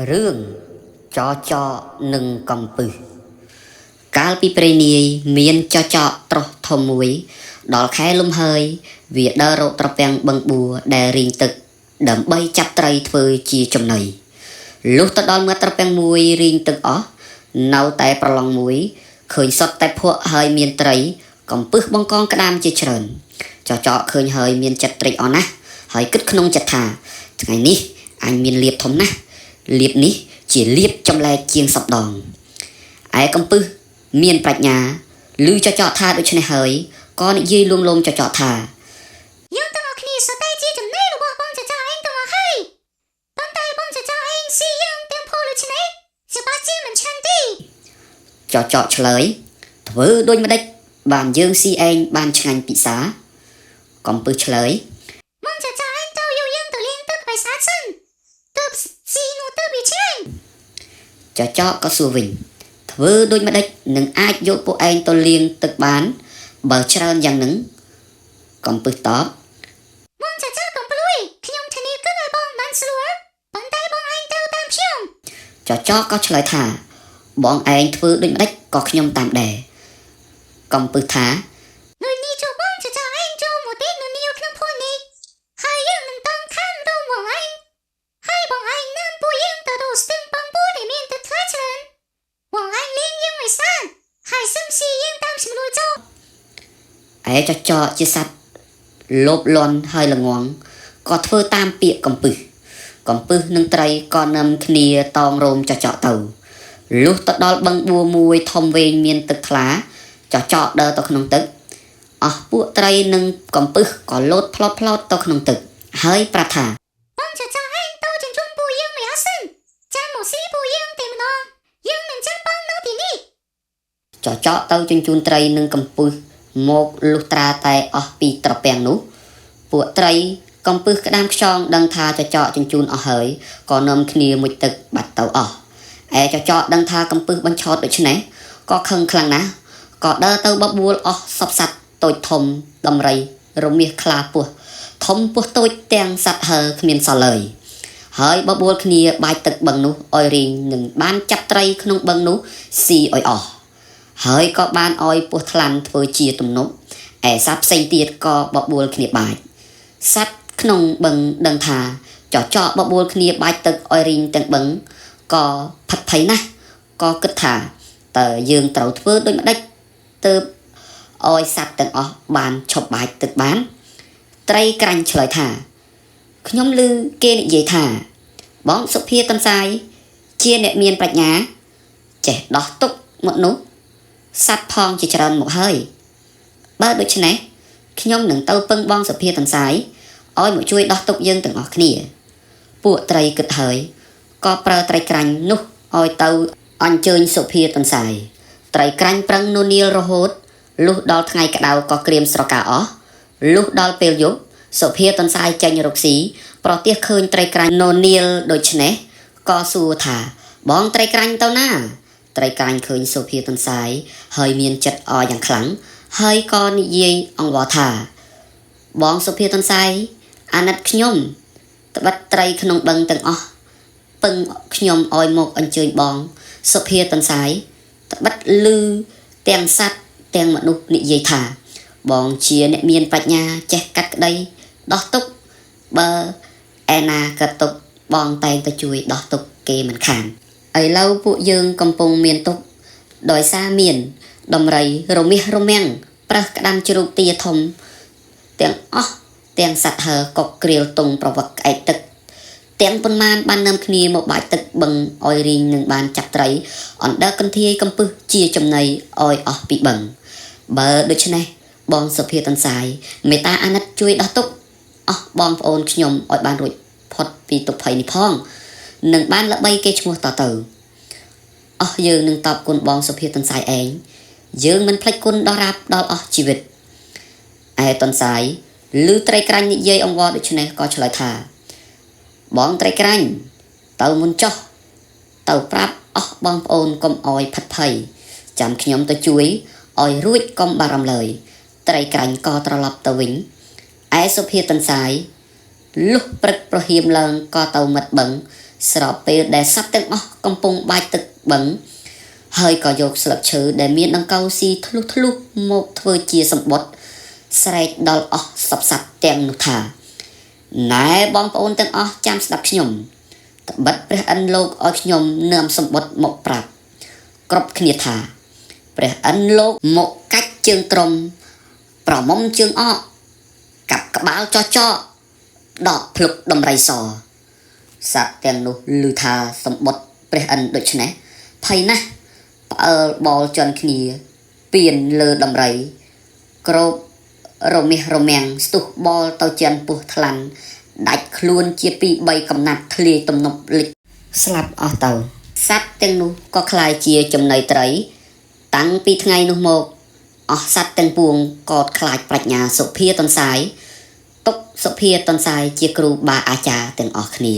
រឿងចោចនឹងកំពឹសកាលពីព្រេងនាយមានចោចត្រោះធំមួយដល់ខែលំហើយវាដើររកត្រពាំងបឹងបួរដែលរីងទឹកដើម្បីចាប់ត្រីធ្វើជាចំណីលុះទៅដល់មាត់ត្រពាំងមួយរីងទឹកអស់នៅតែប្រឡងមួយឃើញសត្វតែភក់ហើយមានត្រីកំពឹសបង្កងក្តាមជាច្រើនចោចឃើញហើយមានចិត្តត្រេកអរណាស់ហើយគិតក្នុងចិត្តថាថ្ងៃនេះអញមានលៀបធំណាស់លៀបនេះជាលៀបចម្លែកជាងសពដងឯកំពឹសមានប្រាជ្ញាឮចោចថាដូច្នេះហើយក៏និយាយលួងលោមចោចថាយើងទាំងអស់គ្នាសតែជាចំណីរបស់បងចោចឯងទាំងអស់ហើយប៉ុន្តែបងចោចឯងស៊ីយើងទាំងពលដូច្នេះសិបាជាមិនឆាន់ទេចោចឆ្លើយធ្វើដូចម្ដេចបានយើងស៊ីឯងបានឆ្ងាញ់ពិសាកំពឹសឆ្លើយបងចោចឯងទៅយកយើងទៅលាងទឹកឲ្យស្អាតសិនទើបស៊ីនោះទើបវាឆ្ងាញ់ចោចក៏សួរវិញធ្វើដូចម្ដេចនឹងអាចយកពួកឯងទៅលាងទឹកបានបើច្រើនយ៉ាងហ្នឹងកំពឹសតបបងចោចកុំព្រួយខ្ញុំធានាគឺឲ្យបងបានស្រួលប៉ុន្តែបងឯងទៅតាមខ្ញុំចោចក៏ឆ្លើយថាបងឯងធ្វើដូចម្ដេចក៏ខ្ញុំតាមដែរកំពឹសថាដូចនេះចូលបងចោចឯងចូលមកទីនៅនីវក្នុងភូមិនេះហើយយើងមិនต้องខាំរងបងឯងហើយបងឯងនាំពួកយើងទៅដល់ស្ទឹងបំពូដែលមានទឹកថ្លាច្រើនបងឯងលាងយើងឲ្យស្អាតហើយសឹមស៊ីយើងតាមស្រួលចូលឯចោចជាសត្វលោភលន់ហើយល្ងងក៏ធ្វើតាមពាក្យកំពឹសនិងត្រីក៏នាំគ្នាតងរោមចោចទៅលុះទៅដល់បឹងបួរមួយធំវែងមានទឹកថ្លាចោចដើរទៅក្នុងទឹកអស់ពួកត្រីនិងកំពឹសក៏លោតផ្លត់ទៅក្នុងទឹកហើយប្រាប់ថាបងចោចឯងទៅជញ្ជូនពួកយើងមិនអស់សិនចាំមកស៊ីពួកយើងតែម្ដងយើងនឹងចាំបងនៅទីនេះចោចទៅជញ្ជូនត្រីនិងកំពឹសមកលុះត្រាតែអស់ពីត្រពាំងនោះពួកត្រីកំពឹសក្តាមខ្យងដឹងថាចោចជញ្ជូនអស់ហើយក៏នាំគ្នាមុជទឹកបាត់ទៅអស់ឯចោចដឹងថាកំពឹសបញ្ឆោតដូច្នេះក៏ខឹងខ្លាំងណាស់ក៏ដើរទៅបបួលអស់សពសត្វតូចធំដំរីរមាសខ្លាពស់ធំពស់តូចទាំងសត្វហើគ្មានសល់ឡើយហើយបបួលគ្នាបាចទឹកបឹងនោះឲ្យរីងនឹងបានចាប់ត្រីក្នុងបឹងនោះស៊ីឲ្យអស់ហើយក៏បានឲ្យពស់ថ្លាន់ធ្វើជាទំនប់ឯសត្វផ្សេងទៀតក៏បបួលគ្នាបាចសត្វក្នុងបឹងដឹងថាចោចបបួលគ្នាបាចទឹកឲ្យរីងទាំងបឹងក៏ផិតភ័យណាស់ក៏គិតថាតើយើងត្រូវធ្វើដូចម្ដេចទើបឲ្យសត្វទាំងអស់បានឈប់បាចទឹកបានត្រីក្រាញ់ឆ្លើយថាខ្ញុំឮគេនិយាយថាបងសុភាតនសាយជាអ្នកមានប្រាជ្ញាចេះដោះទុកមកនោះសត្វផងជាច្រើនមកហើយបើដូច្នេះខ្ញុំនឹងទៅពឹងបងសុភាតនសាយឲ្យមកជួយដោះទុកយើងទាំងអស់គ្នាពួកត្រីគិតហើយក៏ប្រើត្រីក្រាញ់នោះឲ្យទៅអញ្ជើញសុភាតនសាយត្រីក្រាញ់ប្រឹងននៀលរហូតលុះដល់ថ្ងៃក្តៅក៏ក្រៀមស្រកាអស់លុះដល់ពេលយប់សុភាតនសាយចេញរកស៊ីប្រទះឃើញត្រីក្រាញ់ននៀលដូច្នេះក៏សួរថាបងត្រីក្រាញ់ទៅណាត្រីក្រាញ់ឃើញសុភាតនសាយហើយមានចិត្តអរយ៉ាងខ្លាំងហើយក៏និយាយអង្វរថាបងសុភាតនសាយអាណិតខ្ញុំត្បិតត្រីក្នុងបឹងទាំងអស់ពឹងខ្ញុំឲ្យមកអញ្ជើញបងសុភាតនសាយត្បិតឮទាំងសត្វទាំងមនុស្សនិយាយថាបងជាអ្នកមានប្រាជ្ញាចេះកាត់ក្តីដោះទុកបើឯណាកាត់ទុកបងតែងតែជួយដោះទុកគេមិនខានឥឡូវពួកយើងកំពុងមានទុកដោយសារមានដំរីរមាសរមាំងប្រើសក្តាមជ្រូកទាធំទាំងអស់ទាំងសត្វហើកុកក្រៀលតុងប្រវឹកក្អែកទឹកទាំងប៉ុន្មានបាននាំគ្នាមកបាចទឹកបឹងឲ្យរីងនឹងបានចាប់ត្រីអណ្ដើកកន្ធាយកំពឹសជាចំណីឲ្យអស់ពីបឹងបើដូច្នេះបងសុភាតនសាយមេត្តាអាណិតជួយដោះទុកអស់បងប្អូនខ្ញុំឲ្យបានរួចផុតពីទុក្ខភ័យនេះផងនឹងបានល្បីគេឈ្មោះតទៅអស់យើងនឹងតបគុណបងសុភាតនសាយឯងយើងមិនភ្លេចគុណដល់រាបដល់អស់ជីវិតឯតនសាយឮត្រីក្រាញ់និយាយអង្វរដូច្នេះក៏ឆ្លើយថាបងត្រីក្រាញ់ទៅមុនចុះទៅប្រាប់អស់បងប្អូនកុំអោយផិតភ័យចាំខ្ញុំទៅជួយឲ្យរួចកុំបារម្ភឡើយត្រីក្រាញ់ក៏ត្រឡប់ទៅវិញឯសុភាតនសាយលុះព្រឹកប្រហៀមឡើងក៏ទៅមិត្តបឹង ស្របពេលដែលសត្វទាំងអស់កំពុងបាចទឹកបឹងហើយក៏យកស្លឹកឈើដែលមានដង្កូវស៊ីធ្លុះមកធ្វើជាសម្បត្តិស្រែកដល់អស់សពសត្វទាំងនោះថាណែបងប្អូនទាំងអស់ចាំស្ដាប់ខ្ញុំត្បិតព្រះឥន្ទលោកឲ្យខ្ញុំនាំសម្បត្តិមកប្រាប់គ្រប់គ្នាថាព្រះឥន្ទលោកមកកាច់ជើងត្រំប្រមុំជើងអកកាប់ក្បាលចោះចោដកភ្លុកដំរីសសត្វទាំងនោះឮថាសម្បត្តិព្រះឥន្ទដូច្នេះភ័យណាស់ផ្អើលបលជន់គ្នាពៀនលើដំរីក្របរមាស់រមាំងស្ទុះបលទៅជន់ពោះថ្លាន់ដាច់ខ្លួនជា2-3កំណាត់ធ្លាយទំនប់លិចស្លាប់អស់ទៅសត្វទាំងនោះក៏คล้ายជាចំណីត្រីតាំងពីថ្ងៃនោះមកអស់សត្វទាំងពួងក៏ខ្លាចប្រាជ្ញាសុភាទន្សាយទុកសុភាទន្សាយជាគ្រូបាអាចារ្យទាំងអស់គ្នា